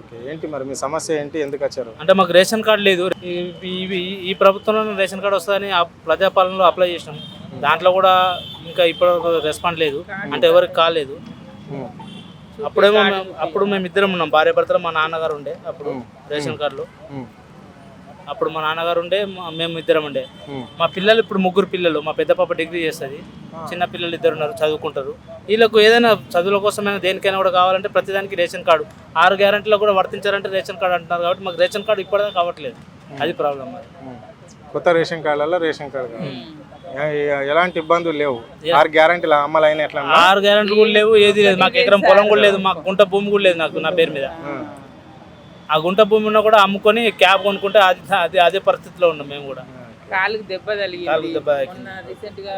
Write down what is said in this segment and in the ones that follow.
Okay, ఏంటి మరి మీ సమస్య ఏంటి, ఎందుకు వచ్చారు? అంటే మాకు రేషన్ కార్డు లేదు. ఈ ప్రభుత్వంలో రేషన్ కార్డు వస్తుందని ప్రజాపాలనలో అప్లై చేసినాం. దాంట్లో కూడా ఇంకా ఇప్పుడు రెస్పాండ్ లేదు, అంటే ఎవరికి కాలేదు. అప్పుడు మేము ఇద్దరం ఉన్నాం, భార్య భర్తలు. మా నాన్నగారు ఉండే అప్పుడు రేషన్ కార్డులో. అప్పుడు మా నాన్నగారు ఉండే, మేము ఇద్దరం ఉండే. మా పిల్లలు ఇప్పుడు 3 పిల్లలు. మా పెద్ద పాప డిగ్రీ చేస్తుంది, చిన్న పిల్లలు 2 ఉన్నారు, చదువుకుంటారు. వీళ్ళకు ఏదైనా చదువుల కోసమైనా దేనికైనా కూడా కావాలంటే ప్రతిదానికి రేషన్ కార్డు. 6 గ్యారెంటీలో కూడా వర్తించారంటే రేషన్ కార్డు అంటున్నారు. కాబట్టి మాకు రేషన్ కార్డు ఇప్పటిదాకా కావట్లేదు, అది ప్రాబ్లం. కొత్త రేషన్ కార్డులలో రేషన్ కార్డు ఎలాంటి ఇబ్బందులు లేవు? 6 గ్యారెంటీలు అమలు అయిన ఎట్లా? 6 గ్యారెంటీలు కూడా లేవు, ఏది లేదు. మాకు ఎకరం పొలం కూడా లేదు, మాకు గుంట భూమి కూడా లేదు నా పేరు మీద. ఆ గుంట భూమి ఉన్నా కూడా అమ్ముకొని క్యాబ్ కొనుక్కుంటే అదే పరిస్థితిలో ఉన్నాం మేము కూడా. కాలుకి దెబ్బ తగిలింది. రీసెంట్ గా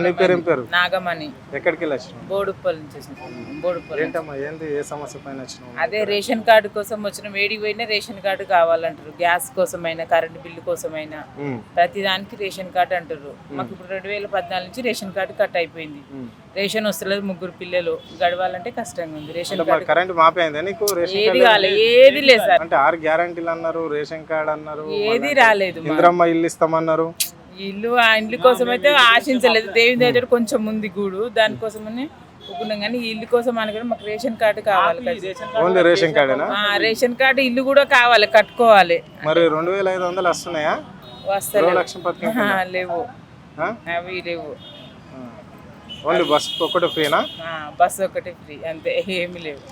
నీ పేరు ఏం పేరు? నాగమణి. ఎక్కడికి వెళ్ళి వచ్చినావు? బోడుప్పల్ నుంచి వచ్చినాం. బోడుప్పల్. ఏంటమ్మా, ఏంది, ఏ సమస్య పైన వచ్చినావు? అదే రేషన్ కార్డు కోసం వచ్చిన. వేడికి పోయినా రేషన్ కార్డు కావాలంటారు, గ్యాస్ కోసమైనా, కరెంట్ బిల్లు కోసమైనా, ప్రతిదానికి రేషన్ కార్డు అంటారు. మాకు ఇప్పుడు 2014 నుంచి రేషన్ కార్డు కట్ అయిపోయింది. రేషన్ వస్తలేదు, 3 పిల్లలు గడవాలంటే కష్టంగా ఉంది. రేషన్ కార్డు కరెంట్ మాపైందా నీకు? ఏది కాలేదు, ఏది లేదు సార్. అంటే 6 గ్యారెంటీలు అన్నారు, రేషన్ కార్డు అన్నారు, ఏది రాలేదు. ఇంద్రమ్మ ఇల్లు ఇస్తామన్నారు. ఇల్లు ఆ ఇండ్ల కోసం అయితే ఆశించలేదు. దేవుని దగ్గర కొంచెం ఉంది గూడు, దానికోసమని ఒప్పుకున్నాం. కానీ ఈ ఇల్లు కోసం అనుకుని మాకు రేషన్ కార్డు కావాలి. ఓన్లీ రేషన్ కార్డేనా? రేషన్ కార్డు, ఇల్లు కూడా కావాలి, కట్టుకోవాలి. మరి 2500 వస్తున్నాయా? వస్తాయి. లేవు, అవి లేవు. ఓన్లీ బస్ ఒకటి ఫ్రీనా? బస్ ఒకటి ఫ్రీ, అంతే, ఏమి లేవు.